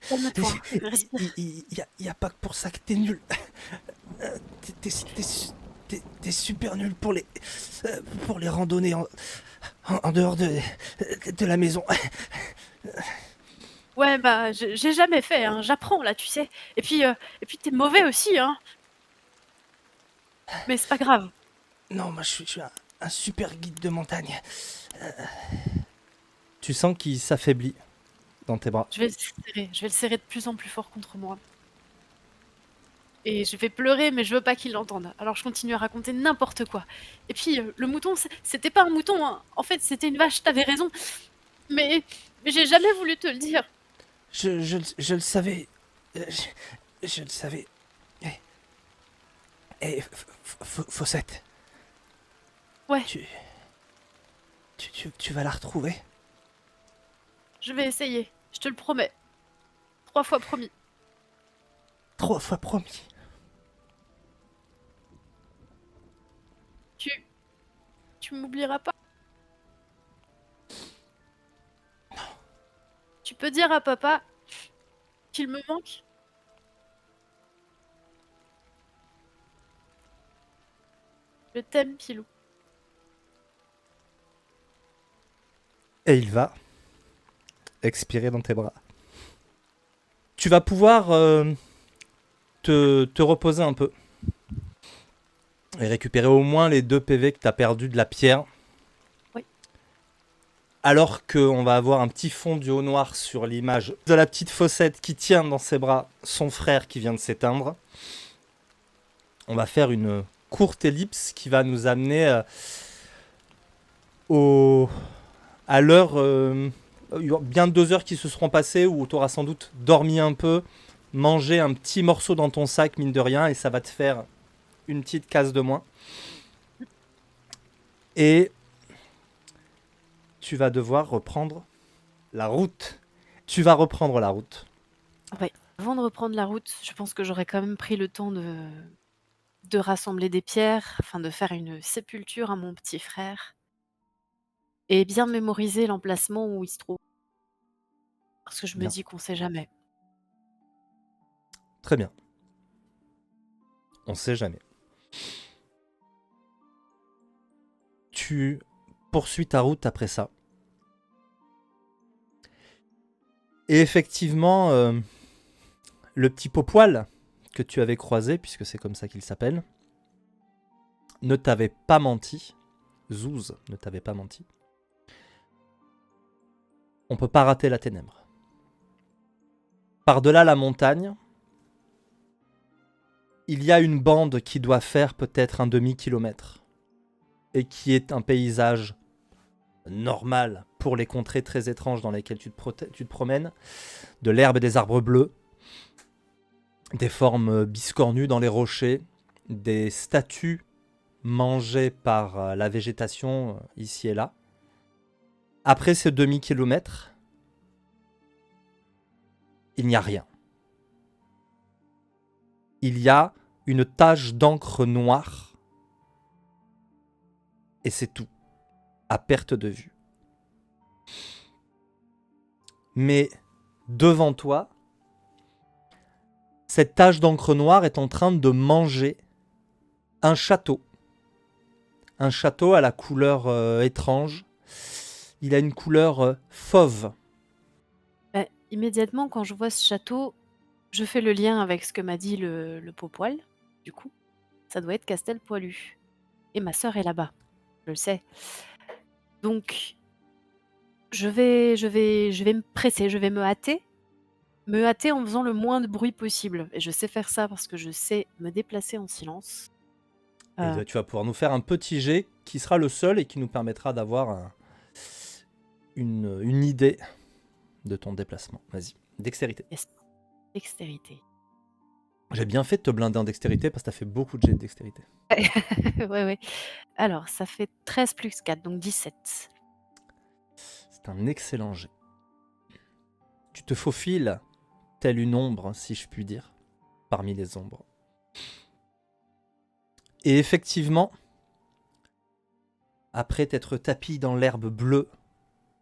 Calme-toi, respire. Y a pas que pour ça que t'es nul. T'es super nul pour les randonnées en dehors de la maison. Ouais, bah, j'ai jamais fait, hein, j'apprends là, tu sais. Et puis t'es mauvais aussi, hein. Mais c'est pas grave. Non, moi je suis un super guide de montagne. Tu sens qu'il s'affaiblit dans tes bras. Je vais le serrer de plus en plus fort contre moi. Et je vais pleurer, mais je veux pas qu'il l'entende. Alors je continue à raconter n'importe quoi. Et puis le mouton, c'était pas un mouton, hein. En fait, c'était une vache, t'avais raison. Mais, mais j'ai jamais voulu te le dire. Je le savais. Je le savais. Faussette, Ouais, tu, tu vas la retrouver. je vais essayer, je te le promets. 3 fois promis. 3 fois promis. Tu, tu m'oublieras pas. Tu peux dire à papa qu'il me manque. Je t'aime, Pilou. Et il va expirer dans tes bras. Tu vas pouvoir te reposer un peu. Et récupérer au moins les 2 PV que tu as perdus de la pierre. Oui. Alors qu'on va avoir un petit fond du haut noir sur l'image de la petite Faussette qui tient dans ses bras son frère qui vient de s'éteindre. On va faire une courte ellipse qui va nous amener à l'heure. Il y aura bien 2 heures qui se seront passées où tu auras sans doute dormi un peu, mangé un petit morceau dans ton sac, mine de rien, et ça va te faire une petite case de moins. Et tu vas devoir reprendre la route. Tu vas reprendre la route. Ouais. Avant de reprendre la route, je pense que j'aurais quand même pris le temps de rassembler des pierres, afin de faire une sépulture à mon petit frère. Et bien mémoriser l'emplacement où il se trouve. Parce que je me Bien. dis qu'on sait jamais. Très bien. On sait jamais. Tu poursuis ta route après ça. Et effectivement, le petit Popoil que tu avais croisé, puisque c'est comme ça qu'il s'appelle, ne t'avait pas menti. Zouz ne t'avait pas menti. On peut pas rater la ténèbre. Par-delà la montagne, il y a une bande qui doit faire peut-être un demi-kilomètre et qui est un paysage normal pour les contrées très étranges dans lesquelles tu te promènes, de l'herbe et des arbres bleus, des formes biscornues dans les rochers, des statues mangées par la végétation ici et là. Après ces demi-kilomètres, il n'y a rien. Il y a une tache d'encre noire et c'est tout, à perte de vue. Mais devant toi, cette tache d'encre noire est en train de manger un château. Un château à la couleur étrange. Il a une couleur fauve. Bah, immédiatement, quand je vois ce château, je fais le lien avec ce que m'a dit le Popoil. Du coup, ça doit être Castel Poilu. Et ma sœur est là-bas. Je le sais. Donc, je vais me presser, je vais me hâter. Me hâter en faisant le moins de bruit possible. Et je sais faire ça parce que je sais me déplacer en silence. Et Euh, tu vas pouvoir nous faire un petit jet qui sera le seul et qui nous permettra d'avoir une idée de ton déplacement. Vas-y, dextérité. yes. Dextérité. J'ai bien fait de te blinder en dextérité parce que t'as fait beaucoup de jets de dextérité. Ouais, ouais. Alors, ça fait 13 plus 4, donc 17. C'est un excellent jet. Tu te faufiles, telle une ombre, si je puis dire, parmi les ombres. Et effectivement, après t'être tapi dans l'herbe bleue,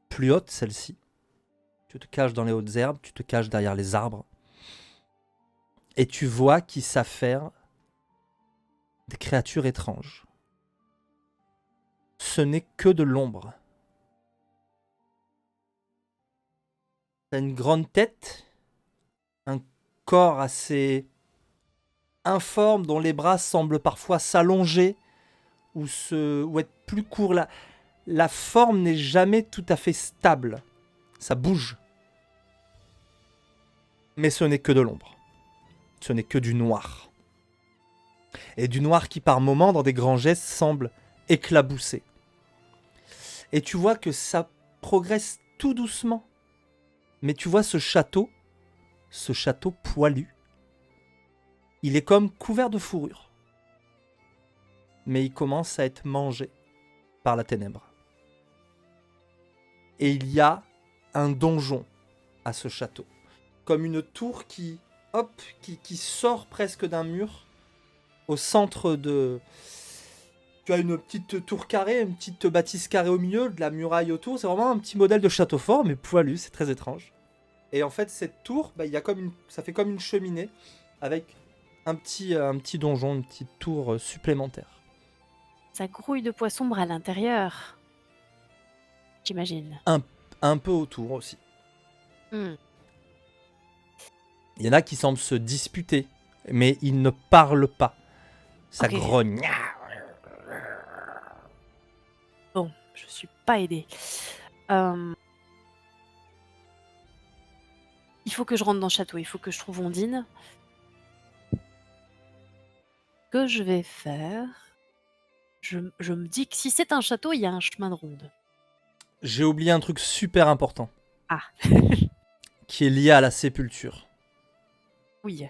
plus haute celle-ci, Tu te caches dans les hautes herbes, tu te caches derrière les arbres. Et tu vois qu'ils s'affairent des créatures étranges. Ce n'est que de l'ombre. T'as une grande tête, un corps assez informe dont les bras semblent parfois s'allonger ou être plus courts. La forme n'est jamais tout à fait stable. Ça bouge. Mais ce n'est que de l'ombre. Ce n'est que du noir. Et du noir qui par moments, dans des grands gestes, semble éclabousser. Et tu vois que ça progresse tout doucement. Mais tu vois ce château poilu, il est comme couvert de fourrure. Mais il commence à être mangé par la ténèbre. Et il y a un donjon à ce château. Comme une tour qui sort presque d'un mur. Au centre de... Tu as une petite tour carrée, une petite bâtisse carrée au milieu, de la muraille autour. C'est vraiment un petit modèle de château fort, mais poilu, c'est très étrange. Et en fait, cette tour, il y a ça fait comme une cheminée avec un petit donjon, une petite tour supplémentaire. Ça grouille de pois sombres à l'intérieur, j'imagine. Un peu autour aussi. Hmm. Il y en a qui semblent se disputer, mais ils ne parlent pas. Ça Ok. grogne. Bon, je suis pas aidée. Il faut que je rentre dans le château, il faut que je trouve Ondine. Ce que je vais faire, je me dis que si c'est un château, il y a un chemin de ronde. J'ai oublié un truc super important Ah, qui est lié à la sépulture. oui.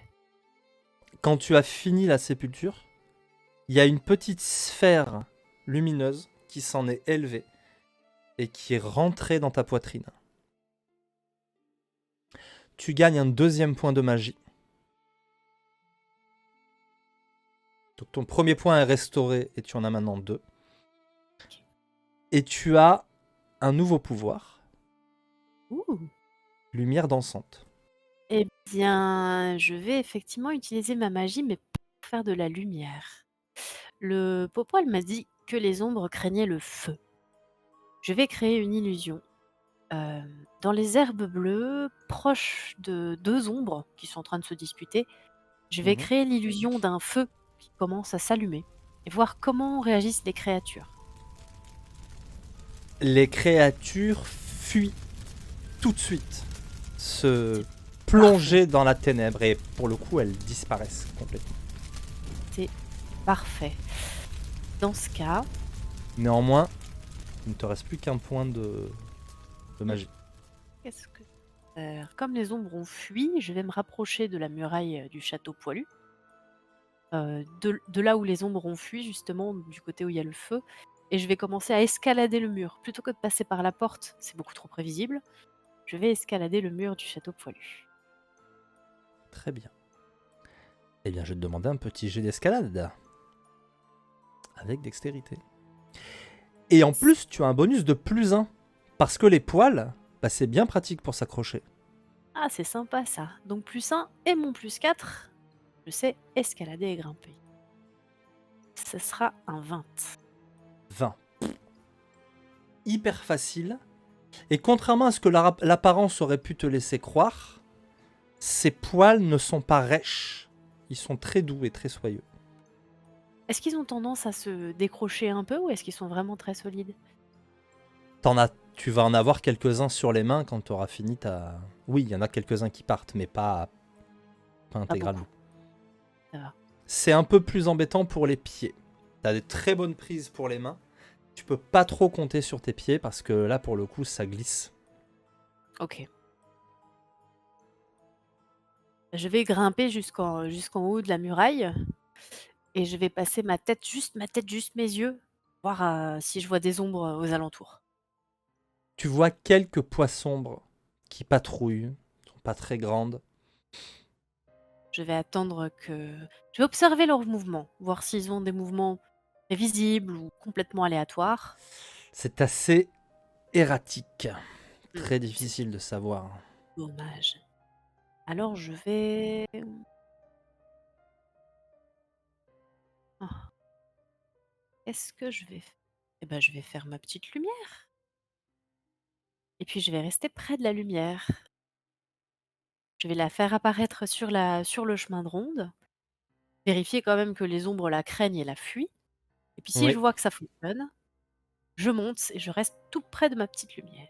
Quand tu as fini la sépulture, il y a une petite sphère lumineuse qui s'en est élevée et qui est rentrée dans ta poitrine. Tu gagnes un 2e point de magie. Donc ton premier point est restauré et tu en as maintenant 2. Et tu as un nouveau pouvoir, Ouh. lumière dansante. Eh bien, je vais effectivement utiliser ma magie, mais pour faire de la lumière. Le popoil m'a dit que les ombres craignaient le feu. Je vais créer une illusion. Dans les herbes bleues, proches de 2 ombres qui sont en train de se disputer, je vais créer l'illusion d'un feu qui commence à s'allumer et voir comment réagissent les créatures. Les créatures fuient tout de suite, se plonger dans la ténèbre et pour le coup elles disparaissent complètement. C'est parfait. Dans ce cas, Néanmoins, il ne te reste plus qu'un point de magie. qu'est-ce que je vais faire? Comme les ombres ont fui, je vais me rapprocher de la muraille du château poilu. De là où les ombres ont fui, justement, du côté où il y a le feu, et je vais commencer à escalader le mur. Plutôt que de passer par la porte, c'est beaucoup trop prévisible, je vais escalader le mur du château poilu. Très bien. Eh bien, je vais te demander un petit jet d'escalade. Avec dextérité. Et en plus, tu as un bonus de +1. Parce que les poils, c'est bien pratique pour s'accrocher. Ah, c'est sympa ça. Donc +1 et mon +4, je sais escalader et grimper. Ce sera un 20. 20. Hyper facile. Et contrairement à ce que l'apparence aurait pu te laisser croire, ces poils ne sont pas rêches. Ils sont très doux et très soyeux. Est-ce qu'ils ont tendance à se décrocher un peu ou est-ce qu'ils sont vraiment très solides? Tu vas en avoir quelques-uns sur les mains quand tu auras fini ta... Oui, il y en a quelques-uns qui partent, mais pas intégralement. Ça va. C'est un peu plus embêtant pour les pieds. Tu as des très bonnes prises pour les mains. Tu peux pas trop compter sur tes pieds parce que là, pour le coup, ça glisse. Ok. Je vais grimper jusqu'en haut de la muraille et je vais passer ma tête, juste mes yeux, voir si je vois des ombres aux alentours. Tu vois quelques pois sombres qui patrouillent, sont pas très grandes. Je vais attendre que... Je vais observer leurs mouvements, voir s'ils ont des mouvements prévisibles ou complètement aléatoires. C'est assez erratique. Très C'est difficile de savoir. dommage. Alors je vais... Ah, qu'est-ce que je vais faire? Eh ben, je vais faire ma petite lumière. Et puis je vais rester près de la lumière. Je vais la faire apparaître sur le chemin de ronde. Vérifier quand même que les ombres la craignent et la fuient. Et puis si je Oui, vois que ça fonctionne, je monte et je reste tout près de ma petite lumière.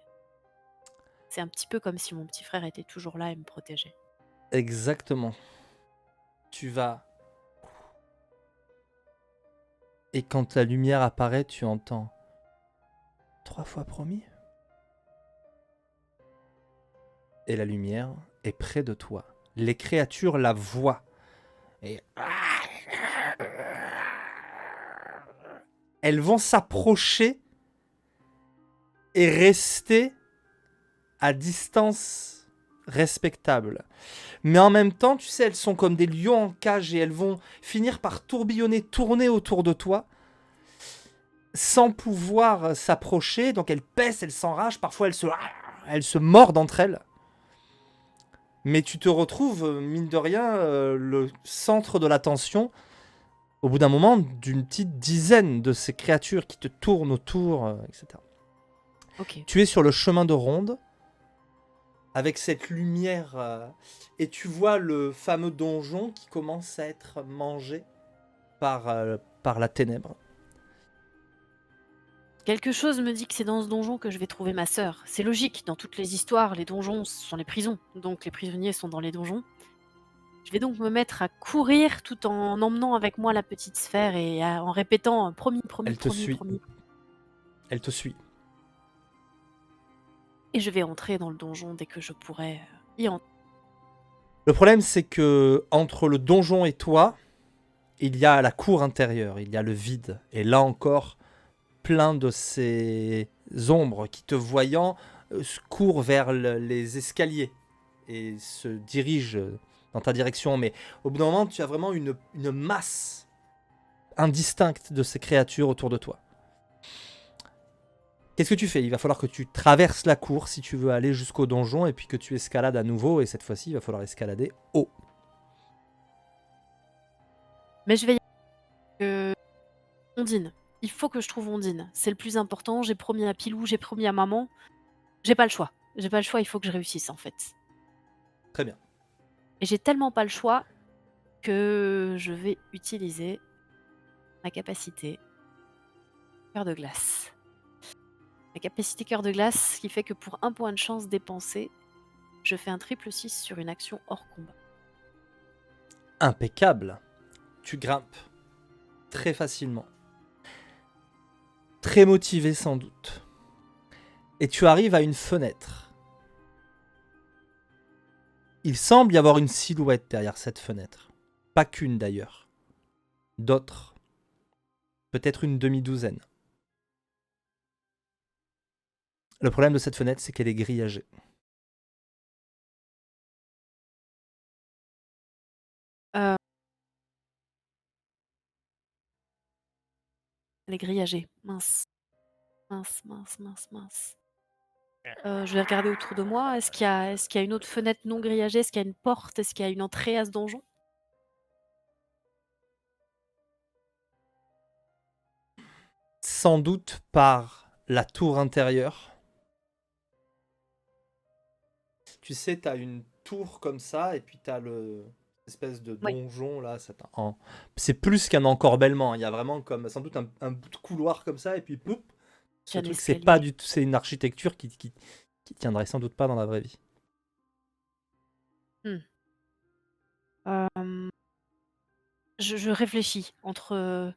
C'est un petit peu comme si mon petit frère était toujours là et me protégeait. exactement. Tu vas... Et quand la lumière apparaît, tu entends 3 fois promis. Et la lumière est près de toi. Les créatures la voient. Et elles vont s'approcher et rester à distance respectable. Mais en même temps, tu sais, elles sont comme des lions en cage et elles vont finir par tourbillonner, tourner autour de toi sans pouvoir s'approcher. Donc elles pèsent, elles s'enragent, parfois elles se mordent entre elles. Mais tu te retrouves, mine de rien, le centre de l'attention, au bout d'un moment, d'une petite dizaine de ces créatures qui te tournent autour, etc. Ok. Tu es sur le chemin de ronde, avec cette lumière, et tu vois le fameux donjon qui commence à être mangé par la ténèbre. Quelque chose me dit que c'est dans ce donjon que je vais trouver ma sœur. C'est logique, dans toutes les histoires, les donjons sont les prisons, donc les prisonniers sont dans les donjons. Je vais donc me mettre à courir tout en emmenant avec moi la petite sphère et en répétant promis, promis, Elle te promis, suit. promis. Elle te suit. Et je vais entrer dans le donjon dès que je pourrai y entrer. Le problème, c'est que entre le donjon et toi, il y a la cour intérieure, il y a le vide. Et là encore, plein de ces ombres qui, te voyant, courent vers les escaliers et se dirigent dans ta direction. Mais au bout d'un moment, tu as vraiment une masse indistincte de ces créatures autour de toi. Qu'est-ce que tu fais? Il va falloir que tu traverses la cour si tu veux aller jusqu'au donjon et puis que tu escalades à nouveau. Et cette fois-ci, il va falloir escalader haut. Mais je vais y aller. Ondine. Il faut que je trouve Ondine. C'est le plus important. J'ai promis à Pilou, j'ai promis à maman. J'ai pas le choix. J'ai pas le choix, il faut que je réussisse en fait. Très bien. Et j'ai tellement pas le choix que je vais utiliser ma capacité cœur de glace. Ma capacité cœur de glace qui fait que pour un point de chance dépensé, je fais un triple 6 sur une action hors combat. Impeccable. Tu grimpes très facilement. Très motivé sans doute. Et tu arrives à une fenêtre. Il semble y avoir une silhouette derrière cette fenêtre. Pas qu'une d'ailleurs. D'autres. Peut-être une demi-douzaine. Le problème de cette fenêtre, c'est qu'elle est grillagée. Euh, elle est grillagée. Mince. Mince, mince, mince, mince. Je vais regarder autour de moi. Est-ce qu'il y a une autre fenêtre non grillagée? Est-ce qu'il y a une porte? Est-ce qu'il y a une entrée à ce donjon? Sans doute par la tour intérieure. Tu sais, t'as une tour comme ça, et puis t'as espèce de Oui, donjon là. C'est plus qu'un encorbellement. Il y a vraiment comme sans doute un bout de couloir comme ça, et puis poup, ce un truc, c'est pas escalier. du tout. C'est une architecture qui tiendrait sans doute pas dans la vraie vie. Hmm. Euh, je réfléchis entre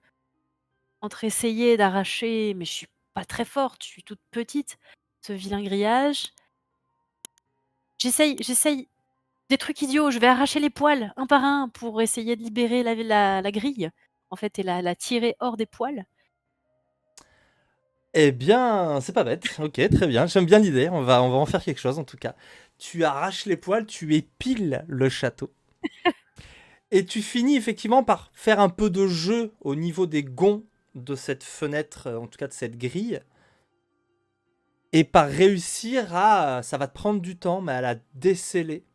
essayer d'arracher, mais je suis pas très forte, je suis toute petite, ce vilain grillage. J'essaye des trucs idiots, je vais arracher les poils un par un pour essayer de libérer la grille, en fait, et la tirer hors des poils. Eh bien, c'est pas bête. Ok, très bien. J'aime bien l'idée. On va en faire quelque chose en tout cas. Tu arraches les poils, tu épiles le château. Et tu finis effectivement par faire un peu de jeu au niveau des gonds de cette fenêtre, en tout cas de cette grille. et par réussir à... Ça va te prendre du temps, mais à la déceler.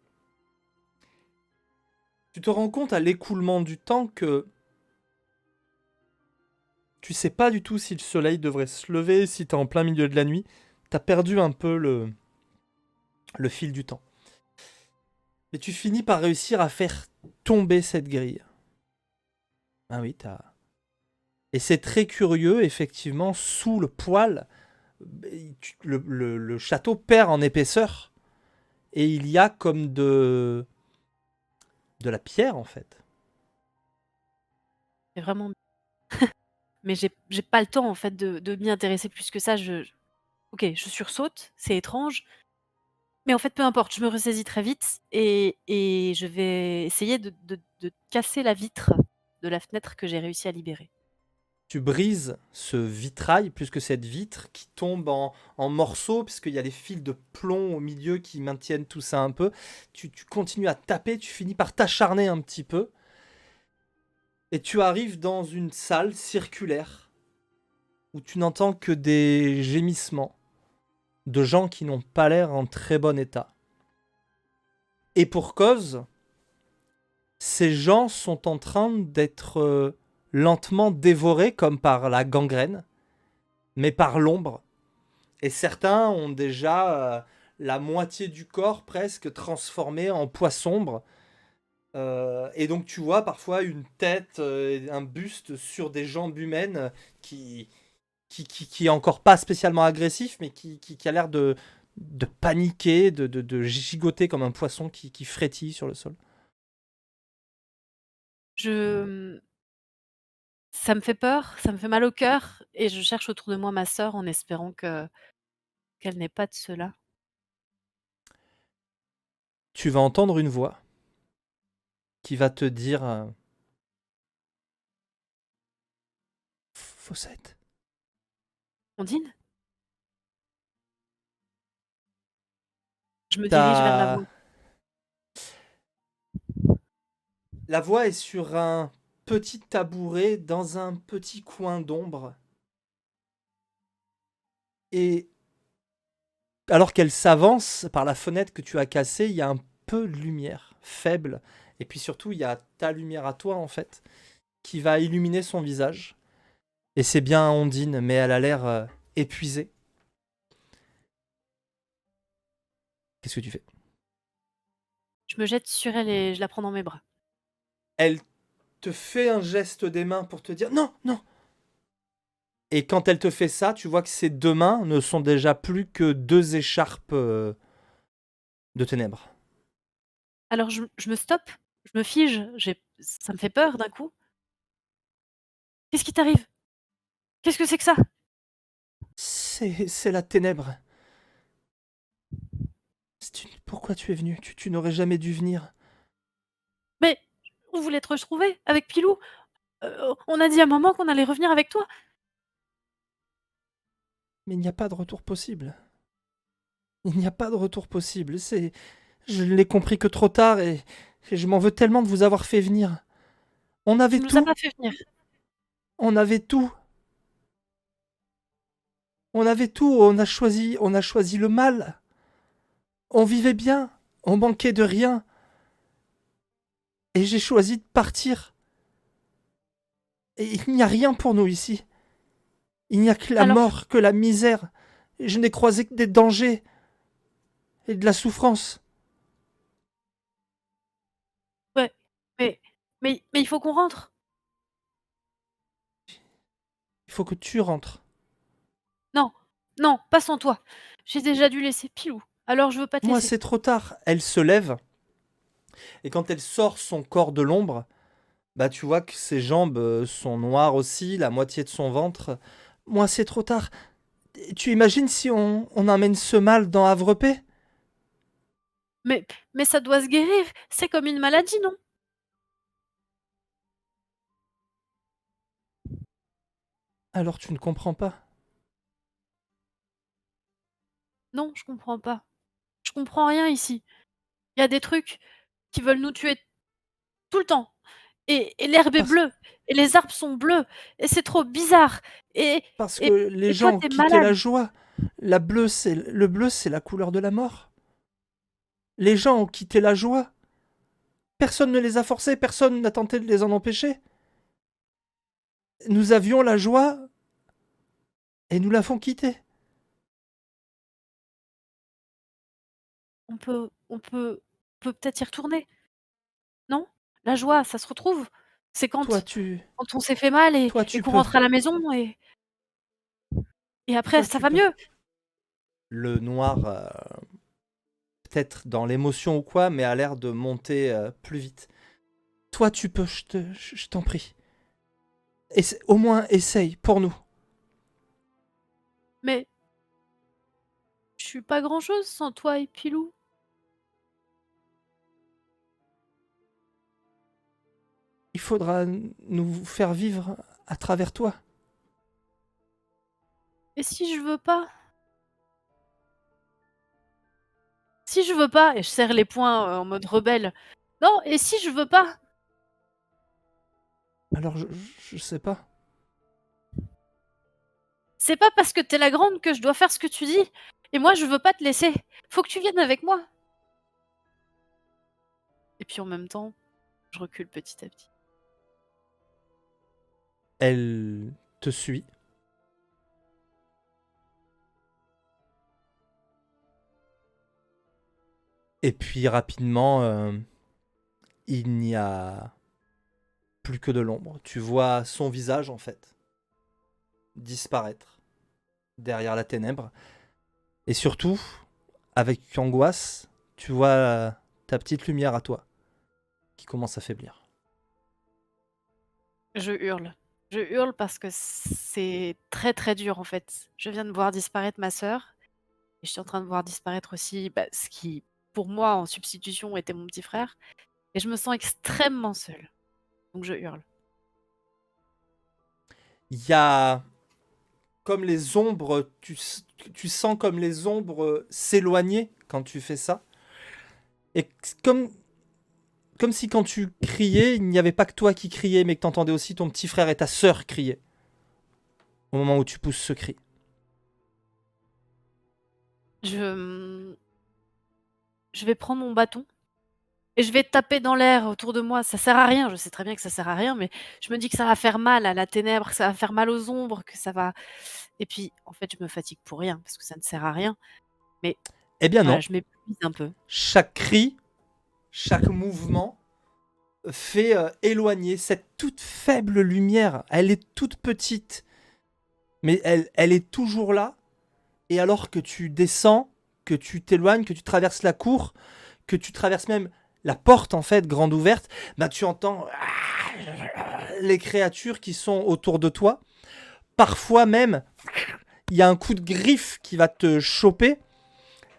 Tu te rends compte à l'écoulement du temps que tu sais pas du tout si le soleil devrait se lever, si t'es en plein milieu de la nuit. T'as perdu un peu le fil du temps. Mais tu finis par réussir à faire tomber cette grille. Ah oui, t'as... Et c'est très curieux, effectivement, sous le poil, le château perd en épaisseur. Et il y a comme de la pierre, en fait. C'est vraiment mais j'ai pas le temps en fait de m'y intéresser plus que ça. OK, je sursaute, c'est étrange, mais en fait, peu importe, je me ressaisis très vite et je vais essayer de casser la vitre de la fenêtre que j'ai réussi à libérer. Tu brises ce vitrail, plus que cette vitre, qui tombe en morceaux, puisqu'il y a des fils de plomb au milieu qui maintiennent tout ça un peu. Tu continues à taper, tu finis par t'acharner un petit peu. Et tu arrives dans une salle circulaire, où tu n'entends que des gémissements de gens qui n'ont pas l'air en très bon état. Et pour cause, ces gens sont en train d'être lentement dévorés comme par la gangrène, mais par l'ombre. Et certains ont déjà la moitié du corps presque transformé en poids sombre. Et donc tu vois parfois une tête, un buste sur des jambes humaines qui est encore pas spécialement agressif, mais qui a l'air de paniquer, de gigoter comme un poisson qui frétille sur le sol. Je, mmh, Ça me fait peur, ça me fait mal au cœur et je cherche autour de moi ma sœur en espérant qu'elle n'ait pas de cela. Tu vas entendre une voix qui va te dire Fawcett. Ondine? Je me dirige vers la T'as... voix. La voix est sur un petit tabouret dans un petit coin d'ombre. Et alors qu'elle s'avance par la fenêtre que tu as cassée, il y a un peu de lumière, faible. Et puis surtout, il y a ta lumière à toi, en fait, qui va illuminer son visage. Et c'est bien Ondine, mais elle a l'air épuisée. Qu'est-ce que tu fais? Je me jette sur elle et je la prends dans mes bras. Elle te fait un geste des mains pour te dire non, non. Et quand elle te fait ça, tu vois que ses deux mains ne sont déjà plus que deux écharpes de ténèbres. Alors je me stoppe, je me fige, ça me fait peur d'un coup. «Qu'est-ce qui t'arrive? Qu'est-ce que c'est que ça?» C'est la ténèbre. Pourquoi tu es venu? Tu n'aurais jamais dû venir. «Mais on voulait te retrouver avec Pilou. On a dit à maman qu'on allait revenir avec toi». Mais il n'y a pas de retour possible. Il n'y a pas de retour possible. C'est... Je ne l'ai compris que trop tard et je m'en veux tellement de vous avoir fait venir. On avait «Tu nous as tout. pas fait venir». On avait tout. On avait tout. On a choisi le mal. On vivait bien. On manquait de rien. Et j'ai choisi de partir. Et il n'y a rien pour nous ici. Il n'y a que la Alors mort, que la misère. Et je n'ai croisé que des dangers et de la souffrance. ouais, mais mais il faut qu'on rentre. Il faut que tu rentres. Non, non, pas sans toi. J'ai déjà dû laisser Pilou, alors je veux pas te Moi, laisser. c'est trop tard. Elle se lève. Et quand elle sort son corps de l'ombre, bah tu vois que ses jambes sont noires aussi, la moitié de son ventre. Moi, c'est trop tard. Tu imagines si on emmène ce mal dans Havrepé? Mais ça doit se guérir, c'est comme une maladie, non? Alors tu ne comprends pas. Non, je comprends pas. Je comprends rien ici. Il y a des trucs qui veulent nous tuer tout le temps et l'herbe est Parce, bleue et les arbres sont bleus et c'est trop bizarre et parce que et les et toi gens tu es ont quitté malade. la joie. Le bleu, c'est la couleur de la mort. Les gens ont quitté la joie. Personne ne les a forcés, personne n'a tenté de les en empêcher. Nous avions la joie et nous l'avons quittée. On peut peut-être y retourner, non? La joie, ça se retrouve. C'est Toi, quand on s'est fait mal toi, et tu qu'on peux. rentre à la maison et après Toi, ça tu va peux. mieux. Le noir, peut-être dans l'émotion ou quoi, mais a l'air de monter plus vite. Toi, tu peux, je t'en prie. Au moins, essaye, pour nous. Mais je suis pas grand-chose sans toi et Pilou. Il faudra nous faire vivre à travers toi. Et si je veux pas? Si je veux pas? Et je serre les poings, en mode rebelle. Non, et si je veux pas? Alors, je sais pas. C'est pas parce que tu es la grande que je dois faire ce que tu dis. Et moi, je veux pas te laisser. Faut que tu viennes avec moi. Et puis en même temps, je recule petit à petit. Elle te suit. Et puis rapidement, il n'y a plus que de l'ombre. Tu vois son visage en fait disparaître derrière la ténèbre. Et surtout, avec angoisse, tu vois ta petite lumière à toi qui commence à faiblir. Je hurle. Je hurle parce que c'est très, très dur, en fait. Je viens de voir disparaître ma sœur et je suis en train de voir disparaître aussi, bah, ce qui, pour moi, en substitution, était mon petit frère et je me sens extrêmement seule. Donc je hurle. Il y a comme les ombres, tu sens comme les ombres s'éloigner quand tu fais ça. Et comme si quand tu criais, il n'y avait pas que toi qui criais, mais que tu entendais aussi ton petit frère et ta sœur crier au moment où tu pousses ce cri. Je, mmh, je vais prendre mon bâton et je vais taper dans l'air autour de moi. Ça sert à rien, je sais très bien que ça sert à rien, mais je me dis que ça va faire mal à la ténèbre, que ça va faire mal aux ombres, que ça va et puis, en fait, je me fatigue pour rien parce que ça ne sert à rien, mais Eh bien voilà, non, je m'épuise un peu. chaque cri, chaque mouvement fait éloigner cette toute faible lumière. Elle est toute petite, mais elle est toujours là. Et alors que tu descends, que tu t'éloignes, que tu traverses la cour, que tu traverses même la porte en fait grande ouverte, bah tu entends les créatures qui sont autour de toi. Parfois même, il y a un coup de griffe qui va te choper.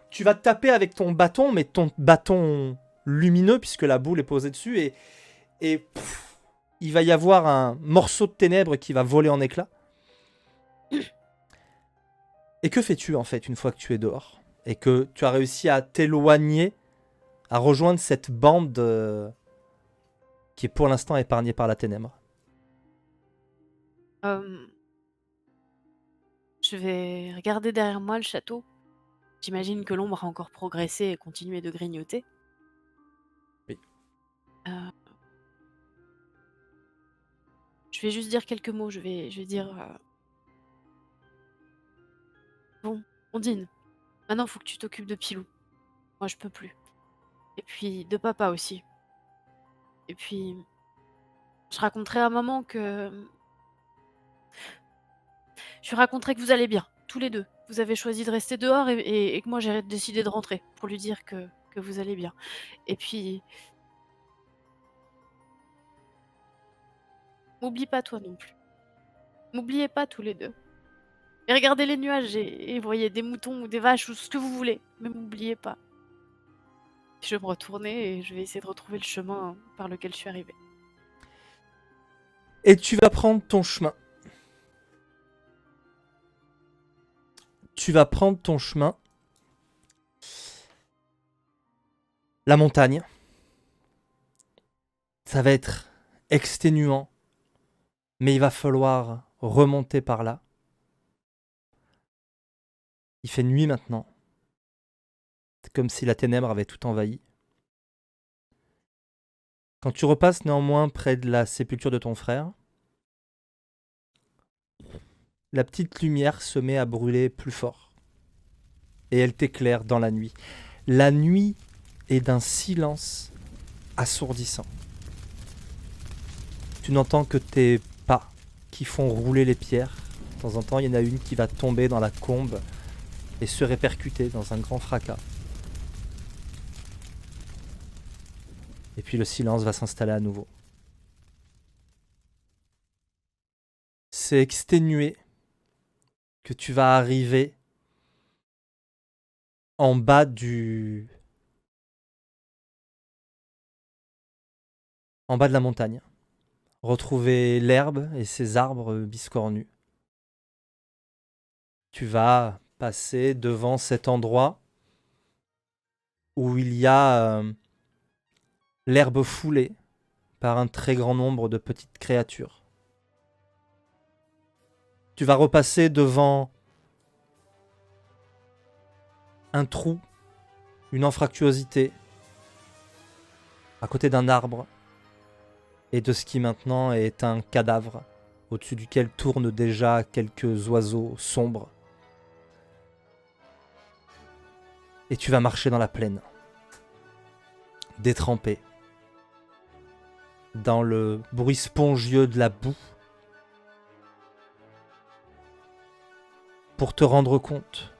Tu vas te taper avec ton bâton, mais ton bâton lumineux puisque la boule est posée dessus et il va y avoir un morceau de ténèbres qui va voler en éclats. Et que fais-tu en fait une fois que tu es dehors et que tu as réussi à t'éloigner, à rejoindre cette bande qui est pour l'instant épargnée par la ténèbre? Hem, je vais regarder derrière moi le château. J'imagine que l'ombre a encore progressé et continué de grignoter. Oui. Heu, je vais juste dire quelques mots. Je vais dire, «Bon, Ondine, maintenant faut que tu t'occupes de Pilou. Moi je peux plus. Et puis de papa aussi. Et puis je raconterai à maman que je lui raconterai que vous allez bien, tous les 2. Vous avez choisi de rester dehors et que moi j'ai décidé de rentrer pour lui dire que vous allez bien. Et puis m'oublie pas toi non plus. M'oubliez pas tous les 2. Et regardez les nuages et voyez des moutons ou des vaches ou ce que vous voulez, mais m'oubliez pas». Je vais me retourner et je vais essayer de retrouver le chemin par lequel je suis arrivée. Et tu vas prendre ton chemin. Tu vas prendre ton chemin. La montagne. Ça va être exténuant. Mais il va falloir remonter par là. Il fait nuit maintenant. C'est comme si la ténèbre avait tout envahi. Quand tu repasses néanmoins près de la sépulture de ton frère, la petite lumière se met à brûler plus fort. Et elle t'éclaire dans la nuit. La nuit est d'un silence assourdissant. Tu n'entends que tes pas qui font rouler les pierres. De temps en temps, il y en a une qui va tomber dans la combe et se répercuter dans un grand fracas. Et puis le silence va s'installer à nouveau. C'est exténué que tu vas arriver en bas de la montagne. Retrouver l'herbe et ses arbres biscornus. Tu vas passer devant cet endroit où il y a l'herbe foulée par un très grand nombre de petites créatures. Tu vas repasser devant un trou, une anfractuosité, à côté d'un arbre, et de ce qui maintenant est un cadavre, au-dessus duquel tournent déjà quelques oiseaux sombres. Et tu vas marcher dans la plaine, détrempé, dans le bruit spongieux de la boue, pour te rendre compte,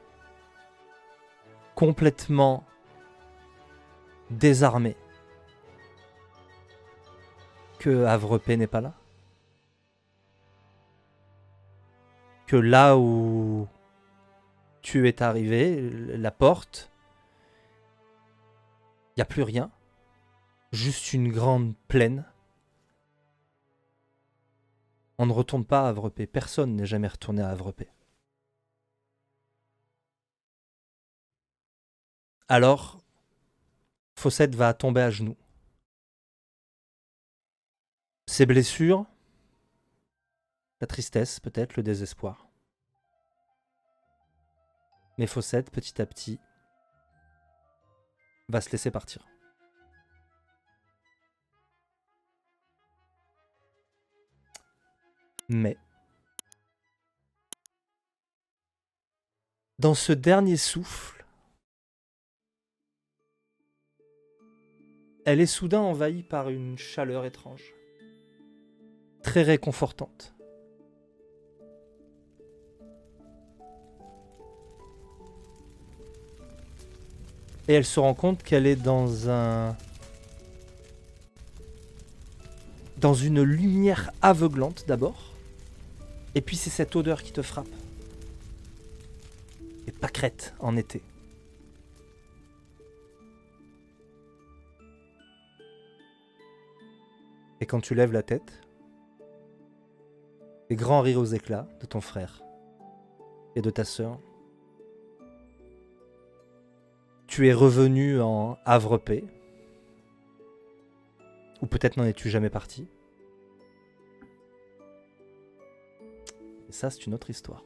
complètement désarmé, que Havrepé n'est pas là. Que là où tu es arrivé, la porte, il n'y a plus rien. Juste une grande plaine. On ne retourne pas à Havrepé. Personne n'est jamais retourné à Havrepé. Alors, Fossette va tomber à genoux. Ses blessures, la tristesse peut-être, le désespoir. Mais Fossette, petit à petit, va se laisser partir. Mais, dans ce dernier souffle, elle est soudain envahie par une chaleur étrange, très réconfortante. Et elle se rend compte qu'elle est dans une lumière aveuglante d'abord, et puis c'est cette odeur qui te frappe. Et pâquerette en été. Et quand tu lèves la tête, les grands rires aux éclats de ton frère et de ta sœur. Tu es revenu en Havrepé. Ou peut-être n'en es-tu jamais parti. Et ça, c'est une autre histoire.